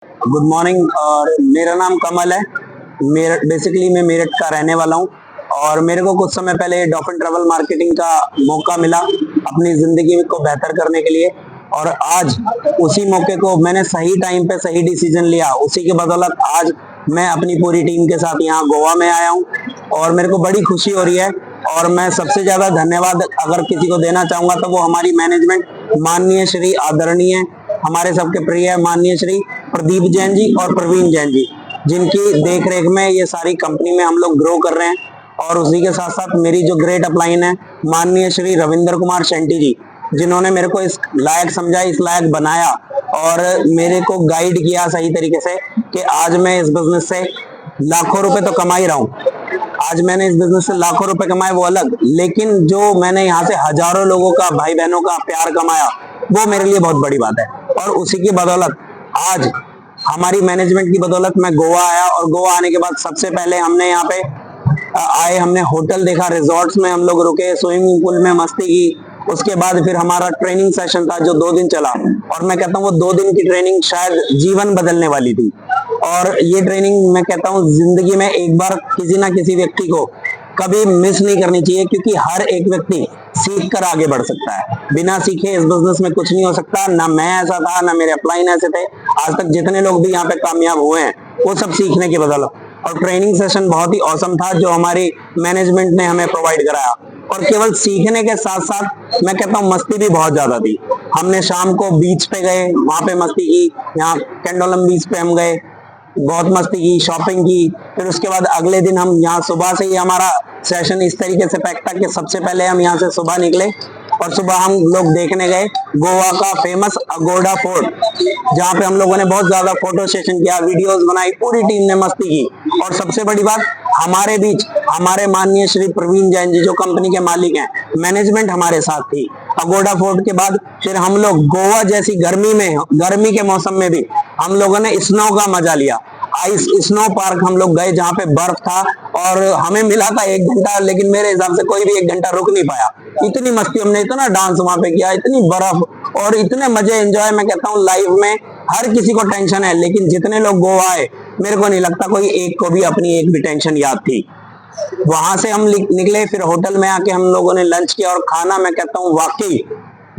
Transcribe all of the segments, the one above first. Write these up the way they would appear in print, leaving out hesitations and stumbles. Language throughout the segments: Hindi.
Good morning. और मेरा नाम कमल है। बेसिकली मैं मेरठ का रहने वाला हूँ और मेरे को कुछ समय पहले डॉल्फिन ट्रैवल मार्केटिंग का मौका मिला अपनी जिंदगी को बेहतर करने के लिए। और आज उसी मौके को मैंने सही टाइम पे सही डिसीजन लिया, उसी के बदौलत आज मैं अपनी पूरी टीम के साथ यहाँ गोवा में आया हूँ और मेरे को बड़ी खुशी हो रही है। और मैं सबसे ज्यादा धन्यवाद अगर किसी को देना चाहूंगा तो वो हमारी मैनेजमेंट, माननीय श्री आदरणीय हमारे सबके प्रिय माननीय श्री प्रदीप जैन जी और प्रवीण जैन जी, जिनकी देख रेख में ये सारी कंपनी में हम लोग ग्रो कर रहे हैं। और उसी के साथ साथ मेरी जो ग्रेट अपलाइन है माननीय श्री रविंद्र कुमार शेंटी जी, जिन्होंने मेरे को इस लायक समझा, इस लायक बनाया और मेरे को गाइड किया सही तरीके से कि आज मैं इस बिजनेस से लाखों रुपए तो कमा ही रहा हूँ। आज मैंने इस बिजनेस से लाखों रुपए कमाए वो अलग, लेकिन जो मैंने यहाँ से हजारों लोगों का, भाई बहनों का प्यार कमाया वो मेरे लिए बहुत बड़ी बात है। और उसी की बदौलत आज हमारी मैनेजमेंट की बदौलत मैं गोवा आया और गोवा आने के बाद सबसे पहले हमने यहाँ पे आए, हमने होटल देखा, रिजॉर्ट्स में हम लोग रुके, स्विमिंग पूल में मस्ती की। उसके बाद फिर हमारा ट्रेनिंग सेशन था जो 2 दिन चला और मैं कहता हूँ वो 2 दिन की ट्रेनिंग शायद जीवन बदलने वाली थी। और ये ट्रेनिंग मैं कहता हूँ जिंदगी में एक बार किसी ना किसी व्यक्ति को कभी मिस नहीं करनी चाहिए, क्योंकि हर एक व्यक्ति सीख कर आगे बढ़ सकता है। बिना सीखे इस बिजनेस में कुछ नहीं हो सकता। ना मैं ऐसा था, ना मेरे अपलाइन ऐसे थे। आज तक जितने लोग भी यहाँ पे कामयाब हुए हैं वो सब सीखने की बदौलत। और ट्रेनिंग सेशन बहुत ही औसम था जो हमारी मैनेजमेंट ने हमें प्रोवाइड कराया। और केवल सीखने के साथ साथ मैं कहता हूँ मस्ती भी बहुत ज्यादा थी। हमने शाम को बीच पे गए, वहां पे मस्ती की। यहाँ कैंडोलम बीच पे हम गए, बहुत मस्ती की, शॉपिंग की। फिर उसके बाद अगले दिन हम यहाँ सुबह से ही हमारा सेशन इस तरीके से पैक था कि सबसे पहले हम यहाँ से सुबह निकले और सुबह हम लोग देखने गए गोवा का फेमस अगोड़ा फोर्ट, जहाँ पे हम लोगों ने बहुत ज्यादा फोटो सेशन किया, वीडियोस बनाई, पूरी टीम ने मस्ती की। और सबसे बड़ी बात, हमारे बीच हमारे माननीय श्री प्रवीण जैन जी जो कंपनी के मालिक हैं, मैनेजमेंट हमारे साथ थी। अगोड़ा फोर्ट के बाद फिर हम लोग गोवा जैसी गर्मी के मौसम में भी हम लोगों ने स्नो का मजा लिया। आइस स्नो पार्क हम लोग गए जहाँ पे बर्फ था और हमें मिला था 1 घंटा, लेकिन मेरे हिसाब से कोई भी 1 घंटा रुक नहीं पाया। इतनी मस्ती हमने, इतना डांस वहां पे किया, इतनी बर्फ और इतने मजे एंजॉय। मैं कहता हूँ लाइफ में हर किसी को टेंशन है, लेकिन जितने लोग गोवा आए मेरे को नहीं लगता कोई एक को भी अपनी एक भी टेंशन याद थी। वहां से हम निकले, फिर होटल में आके हम लोगों ने लंच किया और खाना, मैं कहता हूँ वाकई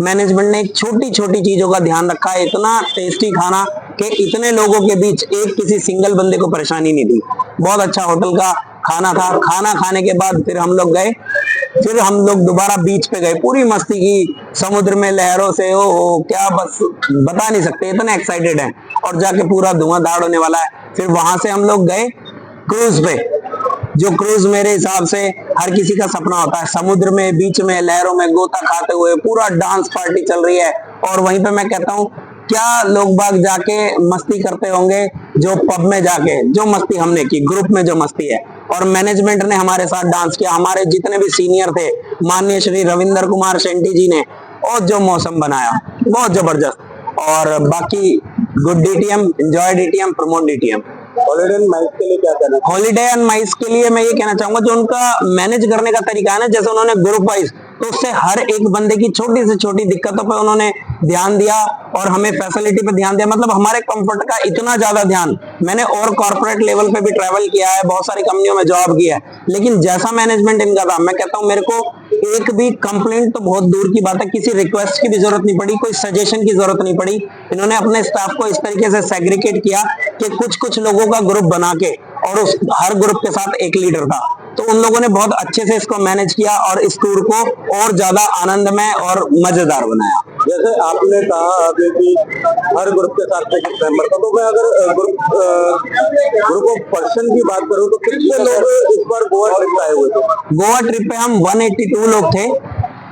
मैनेजमेंट ने छोटी छोटी चीजों का ध्यान रखा है। इतना टेस्टी खाना कि इतने लोगों के बीच एक किसी सिंगल बंदे को परेशानी नहीं दी। बहुत अच्छा होटल का खाना था। खाना खाने के बाद फिर हम लोग गए, फिर हम लोग दोबारा बीच पे गए, पूरी मस्ती की, समुद्र में लहरों से ओ क्या बस बता नहीं सकते, इतने एक्साइटेड हैं। और जाके पूरा धुआंधार होने वाला है। फिर वहां से हम लोग गए क्रूज पे, जो क्रूज मेरे हिसाब से हर किसी का सपना होता है। समुद्र में, बीच में, लहरों में गोता खाते हुए पूरा डांस पार्टी चल रही है। और वहीं पे मैं कहता हूँ क्या लोग बाग जाके मस्ती करते होंगे, जो पब में जाके जो मस्ती हमने की, ग्रुप में जो मस्ती है। और मैनेजमेंट ने हमारे साथ डांस किया, हमारे जितने भी सीनियर थे माननीय श्री रविंद्र कुमार शेंटी जी ने, और जो मौसम बनाया बहुत जबरदस्त। और बाकी good DTM, enjoy DTM, promote DTM. Holiday and MICE के लिए क्या कहना है? हॉलिडे एंड माइस के लिए मैं ये कहना चाहूंगा, जो उनका मैनेज करने का तरीका है ना, जैसे उन्होंने ग्रुप वाइज, तो उससे हर एक बंदे की छोटी से छोटी दिक्कतों पर उन्होंने ध्यान दिया और हमें फैसिलिटी पे ध्यान दिया। मतलब हमारे कंफर्ट का इतना ज्यादा ध्यान, मैंने और कॉर्पोरेट लेवल पे भी ट्रैवल किया है, बहुत सारी कंपनियों में जॉब किया है, लेकिन जैसा मैनेजमेंट इनका था, मैं कहता हूँ मेरे को एक भी कंप्लेंट तो बहुत दूर की बात है, किसी रिक्वेस्ट की भी जरूरत नहीं पड़ी, कोई सजेशन की जरूरत नहीं पड़ी। इन्होंने अपने स्टाफ को इस तरीके से सेग्रीगेट किया कि कुछ कुछ लोगों का ग्रुप बना के, और उस हर ग्रुप के साथ एक लीडर था। तो उन लोगों ने बहुत अच्छे से इसको मैनेज किया और इस टूर को और ज्यादा आनंदमय और मजेदार बनाया। जैसे आपने कहा अभी कि हर ग्रुप के साथ एक मेंबर था, तो मैं अगर ग्रुप ऑफ पर्सन की बात करूं तो कितने लोग इस बार गोवा ट्रिप आए हुए थे? गोवा ट्रिप पे हम 182 लोग थे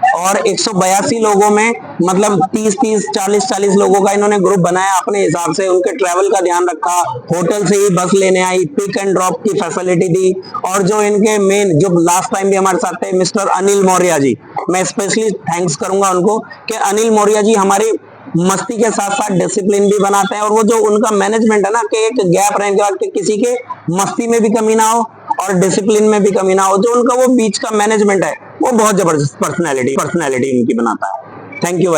और 182 लोगों में मतलब 30-30, 40-40 लोगों का इन्होंने ग्रुप बनाया अपने हिसाब से। उनके ट्रैवल का ध्यान रखा, होटल से ही बस लेने आई, पिक एंड ड्रॉप की फैसिलिटी दी। और जो इनके मेन, जो लास्ट टाइम भी हमारे साथ थे, मिस्टर अनिल मौर्य जी, मैं स्पेशली थैंक्स करूंगा उनको कि अनिल मौर्य जी हमारी मस्ती के साथ साथ डिसिप्लिन भी बनाते हैं। और वो जो उनका मैनेजमेंट है ना, कि एक गैप रहने के बाद कि किसी के मस्ती में भी कमी ना हो और डिसिप्लिन में भी कमी ना हो, जो उनका वो बीच का मैनेजमेंट है वो बहुत जबरदस्त पर्सनैलिटी इनकी बनाता है। Thank you.